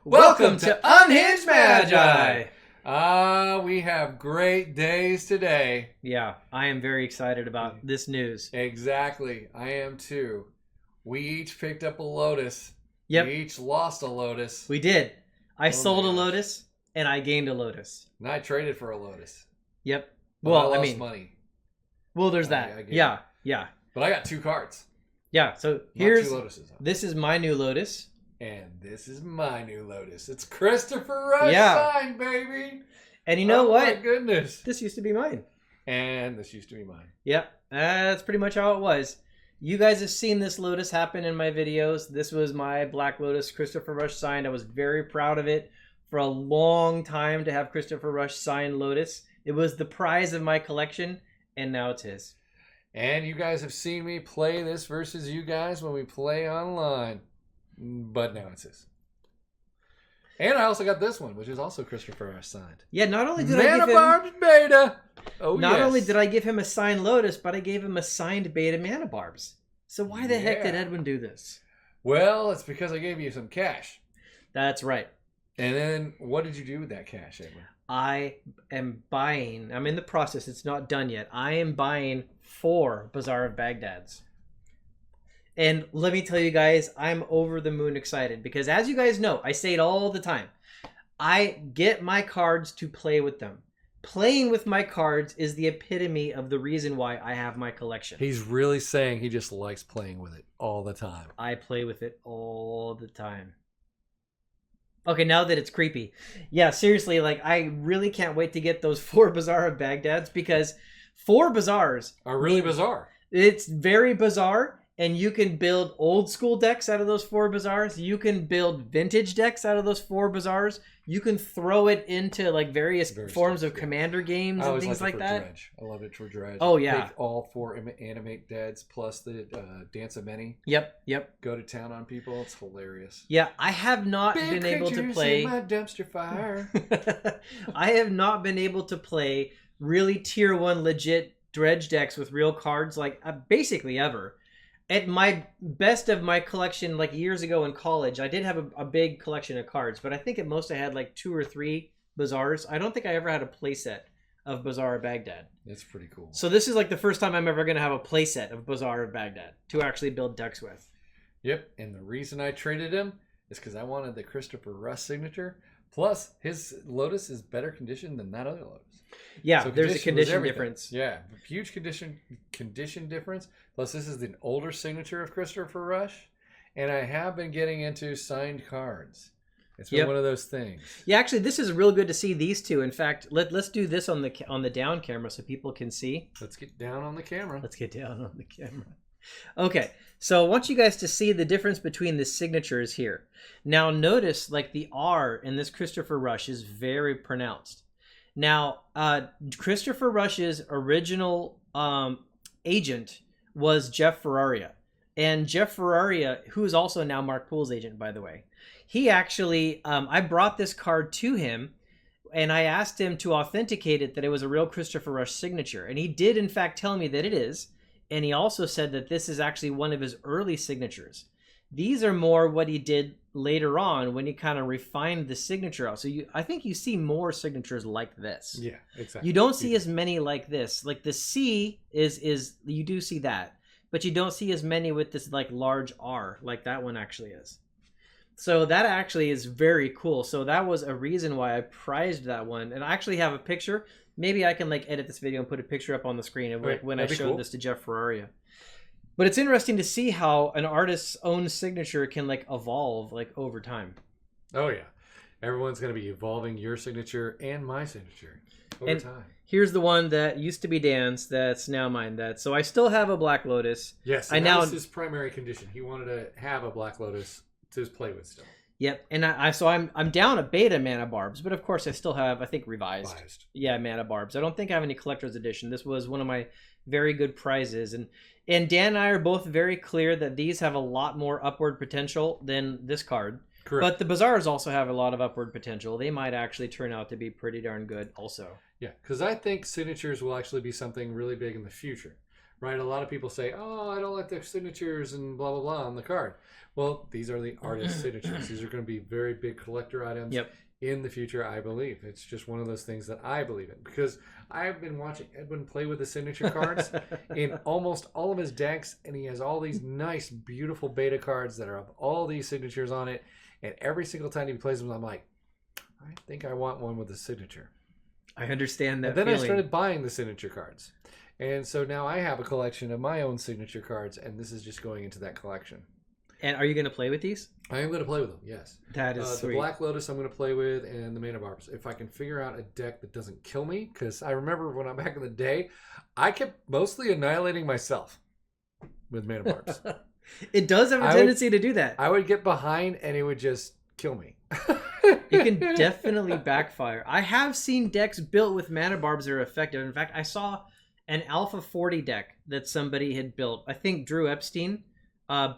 Welcome to Unhinged Magi! We have great days today. Yeah, I am very excited about this news. Exactly. I am too. We each picked up a Lotus. Yep. We each lost a Lotus. We did. I sold a Lotus and I gained a Lotus. And I traded for a Lotus. Yep. But Well, I I lost mean, money. well, there's that. Yeah. But I got 2 cards. Yeah, so Not here's 2 Lotuses. this is my new Lotus. And this is my new Lotus. It's Christopher Rush signed, baby. And you know what? Oh my goodness. This used to be mine. And this used to be mine. Yep. That's pretty much how it was. You guys have seen this Lotus happen in my videos. This was my Black Lotus Christopher Rush signed. I was very proud of it for a long time to have Christopher Rush signed Lotus. It was the prize of my collection, and now it's his. And you guys have seen me play this versus you guys when we play online. But now it's his. And I also got this one, which is also Christopher Rush signed. Yeah, not only did I give him... Mana Beta! Oh, Not only did I give him a signed Lotus, but I gave him a signed Beta Mana Barbs. So why the heck did Edwin do this? Well, it's because I gave you some cash. That's right. And then what did you do with that cash, Edwin? I am buying... I'm in the process. It's not done yet. I am buying 4 Bazaar of Baghdad's. And let me tell you guys, I'm over the moon excited because as you guys know, I say it all the time. I get my cards to play with them. Playing with my cards is the epitome of the reason why I have my collection. He's really saying he just likes playing with it all the time. I play with it all the time. Okay, now that it's creepy. Yeah, seriously, like I really can't wait to get those 4 Bazaar of Baghdad's because 4 Bazaars are really bizarre. It's very bizarre. And you can build old school decks out of those 4 Bazaars. You can build vintage decks out of those 4 Bazaars. You can throw it into like various forms of commander games and things like that. Dredge. I love it for Dredge. Oh yeah. Take all 4 animate deads plus the Dance of Many. Yep. Go to town on people. It's hilarious. Yeah, I have not been able to play. In my dumpster fire. I have not been able to play really tier 1 legit Dredge decks with real cards like basically ever. At my best of my collection, like years ago in college, I did have a big collection of cards, but I think at most I had like 2 or 3 Bazaars. I don't think I ever had a playset of Bazaar of Baghdad. That's pretty cool. So this is like the first time I'm ever going to have a playset of Bazaar of Baghdad to actually build decks with. Yep, and the reason I traded him is because I wanted the Christopher Rush signature. Plus, his Lotus is better condition than that other Lotus. Yeah, so there's a condition difference. Yeah, huge condition difference. Plus, this is the older signature of Christopher Rush, and I have been getting into signed cards. It's been one of those things. Yeah, actually, this is real good to see these two. In fact, let's do this on the down camera so people can see. Let's get down on the camera. Let's get down on the camera. Okay, so I want you guys to see the difference between the signatures here. Now notice like the R in this Christopher Rush is very pronounced. Now, Christopher Rush's original agent was Jeff Ferraria. And Jeff Ferraria, who is also now Mark Poole's agent, by the way, he actually, I brought this card to him and I asked him to authenticate it that it was a real Christopher Rush signature. And he did, in fact, tell me that it is. And he also said that this is actually one of his early signatures. These are more what he did later on when he kind of refined the signature out. So I think you see more signatures like this. Yeah, exactly. You don't see as many like this. Like the C is you do see that, but you don't see as many with this like large R like that one actually is. So that actually is very cool. So that was a reason why I prized that one. And I actually have a picture. Maybe I can like edit this video and put a picture up on the screen of like when I showed this to Jeff Ferraria. But it's interesting to see how an artist's own signature can like evolve like over time. Oh yeah. Everyone's going to be evolving your signature and my signature over time. Here's the one that used to be Dan's that's now mine. So I still have a Black Lotus. Yes, and that was his primary condition. He wanted to have a Black Lotus to play with still. Yep, and I'm down a Beta Mana Barbs, but of course I still have, I think, revised. Yeah, Mana Barbs. I don't think I have any collector's edition. This was one of my very good prizes, and Dan and I are both very clear that these have a lot more upward potential than this card. Correct. But the Bazaars also have a lot of upward potential. They might actually turn out to be pretty darn good also. Yeah, because I think signatures will actually be something really big in the future. right? A lot of people say, oh, I don't like the signatures and blah, blah, blah on the card. Well, these are the artist signatures. These are going to be very big collector items in the future, I believe. It's just one of those things that I believe in, because I've been watching Edwin play with the signature cards in almost all of his decks, and he has all these nice, beautiful beta cards that are of all these signatures on it, and every single time he plays them, I'm like, I think I want one with a signature. I understand that. And then feeling. I started buying the signature cards. And so now I have a collection of my own signature cards, and this is just going into that collection. And are you going to play with these? I am going to play with them, yes. That is sweet. The Black Lotus I'm going to play with, and the Mana Barbs. If I can figure out a deck that doesn't kill me, because I remember when I'm back in the day, I kept mostly annihilating myself with Mana Barbs. It does have a tendency to do that. I would get behind, and it would just kill me. It can definitely backfire. I have seen decks built with Mana Barbs that are effective. In fact, I saw an Alpha 40 deck that somebody had built. I think Drew Epstein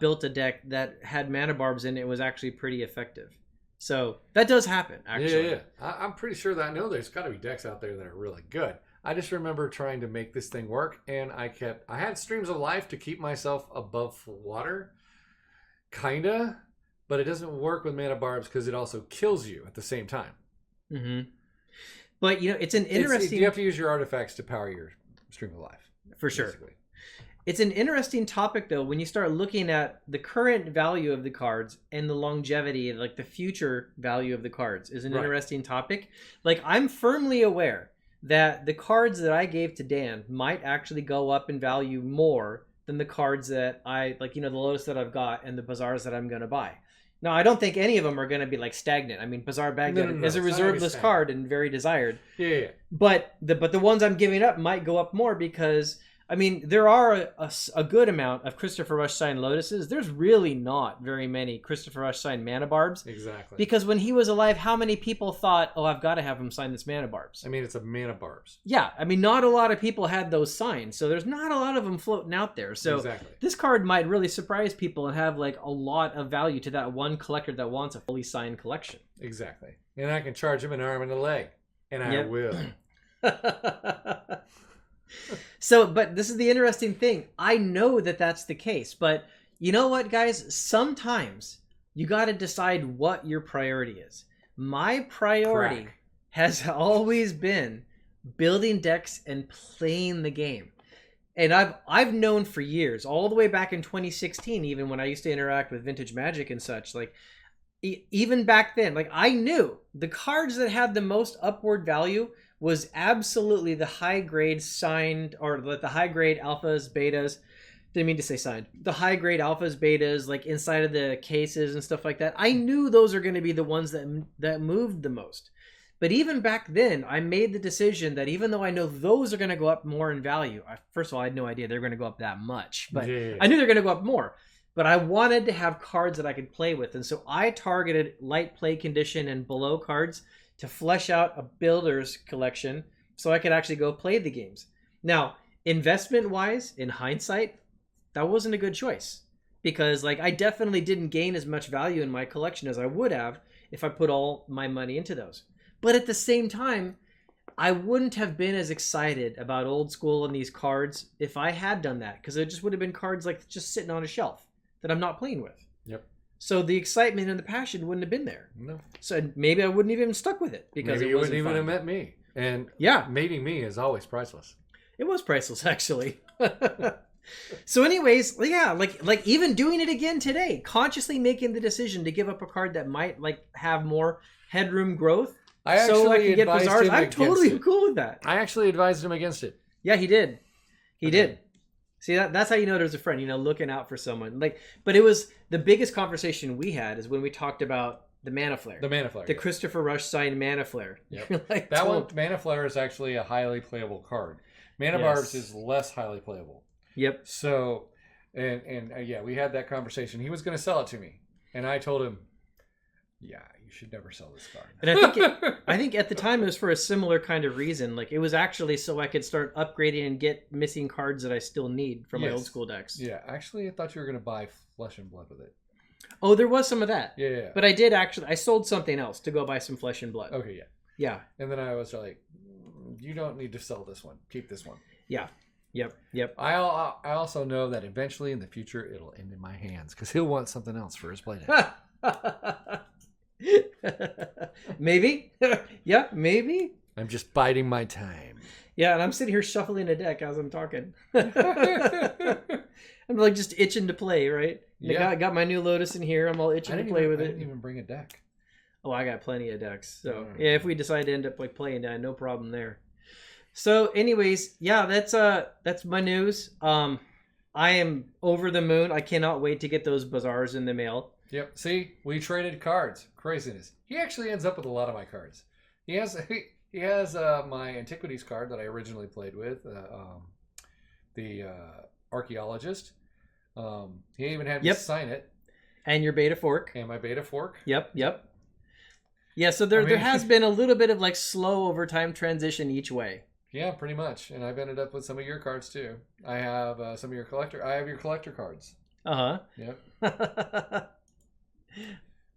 built a deck that had Mana Barbs in it. It was actually pretty effective. So that does happen, actually. Yeah. I'm pretty sure that I know there's got to be decks out there that are really good. I just remember trying to make this thing work, and I had streams of life to keep myself above water, kinda, but it doesn't work with Mana Barbs because it also kills you at the same time. Mm-hmm. But, you know, it's an interesting... You have to use your artifacts to power your stream of life. For sure. It's an interesting topic, though, when you start looking at the current value of the cards and the longevity, like the future value of the cards is an interesting topic. Like, I'm firmly aware that the cards that I gave to Dan might actually go up in value more than the cards that I, like, you know, the Lotus that I've got and the Bazaars that I'm going to buy. Now, I don't think any of them are going to be, like, stagnant. I mean, Bazaar Baghdad is a reserve list card and very desired. Yeah. But the ones I'm giving up might go up more because... I mean, there are a good amount of Christopher Rush signed Lotuses. There's really not very many Christopher Rush signed Mana Barbs. Exactly. Because when he was alive, how many people thought, oh, I've got to have him sign this Mana Barbs? I mean, it's a Mana Barbs. Yeah. I mean, not a lot of people had those signed. So there's not a lot of them floating out there. So this card might really surprise people and have like a lot of value to that one collector that wants a fully signed collection. Exactly. And I can charge him an arm and a leg. And I will. So, but this is the interesting thing. I know that that's the case, but you know what, guys? Sometimes you got to decide what your priority is. My priority has always been building decks and playing the game. And I've known for years, all the way back in 2016, even when I used to interact with Vintage Magic and such, like even back then, like I knew the cards that had the most upward value was absolutely the high grade signed, or the high grade alphas, betas. Didn't mean to say signed. The high grade alphas, betas, like inside of the cases and stuff like that. I knew those are going to be the ones that moved the most. But even back then, I made the decision that even though I know those are going to go up more in value, first of all, I had no idea they're going to go up that much, but I knew they're going to go up more. But I wanted to have cards that I could play with, and so I targeted light play condition and below cards to flesh out a builder's collection so I could actually go play the games. Now, investment-wise, in hindsight, that wasn't a good choice because like I definitely didn't gain as much value in my collection as I would have if I put all my money into those. But at the same time, I wouldn't have been as excited about old school and these cards if I had done that because it just would have been cards like just sitting on a shelf that I'm not playing with. Yep. So the excitement and the passion wouldn't have been there. No. So maybe I wouldn't even stuck with it because maybe it you wasn't wouldn't even fun. have met me. And meeting me is always priceless. It was priceless, actually. So anyways, yeah, like even doing it again today, consciously making the decision to give up a card that might like have more headroom growth so I can get Bazaars. I'm totally cool with that. I actually advised him against it. Yeah, he did. He did. See, that's how you know there's a friend, you know, looking out for someone. Like, but it was the biggest conversation we had is when we talked about the Mana Flare. The Mana Flare. The Christopher Rush signed Mana Flare. Yep. Like, that one, Mana Flare is actually a highly playable card. Mana Barbs is less highly playable. Yep. So, and yeah, we had that conversation. He was going to sell it to me. And I told him, yeah, you should never sell this card. And I think at the time it was for a similar kind of reason. Like it was actually so I could start upgrading and get missing cards that I still need from my old school decks. Yeah, actually I thought you were going to buy Flesh and Blood with it. Oh, there was some of that. Yeah. But I sold something else to go buy some Flesh and Blood. Okay, yeah. Yeah. And then I was like, you don't need to sell this one. Keep this one. Yeah. Yep. I also know that eventually in the future it'll end in my hands because he'll want something else for his playtime. Maybe. Yeah, maybe. I'm just biding my time. Yeah, and I'm sitting here shuffling a deck as I'm talking. I'm like just itching to play, right? Yeah. I got my new Lotus in here. I'm all itching to play with it. I didn't even bring a deck. Oh, I got plenty of decks. So yeah, if we decide to end up like playing that, no problem there. So anyways, yeah, that's my news. I am over the moon. I cannot wait to get those Bazaars in the mail. Yep. See, we traded cards. Craziness. He actually ends up with a lot of my cards. He has my Antiquities card that I originally played with, the Archaeologist. He even had me sign it. And your Beta Fork. And my Beta Fork. Yep. Yeah, so there has been a little bit of like slow over time transition each way. Yeah, pretty much. And I've ended up with some of your cards too. I have some of your collector. I have your collector cards. Yep.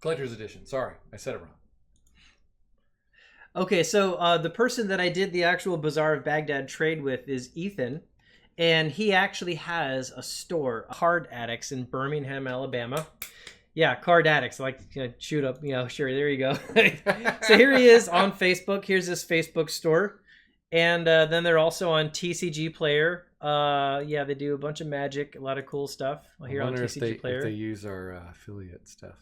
Collector's edition. Sorry, I said it wrong. Okay, so the person that I did the actual Bazaar of Baghdad trade with is Ethan, and he actually has a store, Card Addicts, in Birmingham, Alabama. Yeah, Card Addicts. Like, shoot up, sure, there you go. So here he is on Facebook. Here's his Facebook store. And then they're also on TCG Player. Yeah, they do a bunch of Magic, a lot of cool stuff here on TCG Player. If they use our affiliate stuff.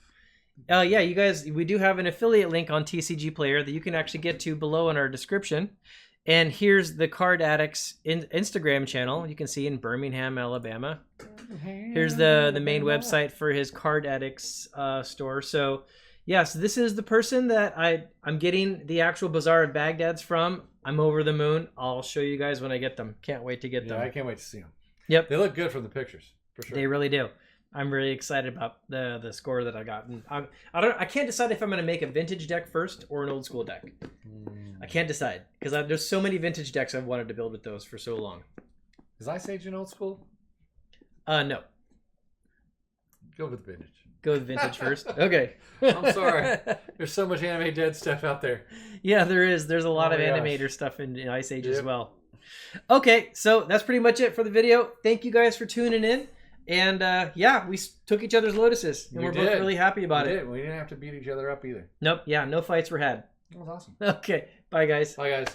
Yeah, you guys, we do have an affiliate link on TCG Player that you can actually get to below in our description. And here's the Card Addicts Instagram channel. You can see in Birmingham, Alabama. Here's the main website for his Card Addicts store. So, yes, this is the person that I'm getting the actual Bazaar of Baghdad's from. I'm over the moon. I'll show you guys when I get them. Can't wait to get them. I can't wait to see them. Yep. They look good from the pictures, for sure. They really do. I'm really excited about the score that I got. And I can't decide if I'm going to make a vintage deck first or an old school deck. I can't decide because there's so many vintage decks I've wanted to build with those for so long. Is Ice Age an old school? No. Go with vintage. Go with vintage first. Okay. I'm sorry. There's so much anime dead stuff out there. Yeah, there is. There's a lot of animator stuff in Ice Age as well. Okay, so that's pretty much it for the video. Thank you guys for tuning in. And yeah, we took each other's Lotuses, and we're both really happy about it. We didn't have to beat each other up either. Nope. Yeah, no fights were had. That was awesome. Okay. Bye, guys. Bye, guys.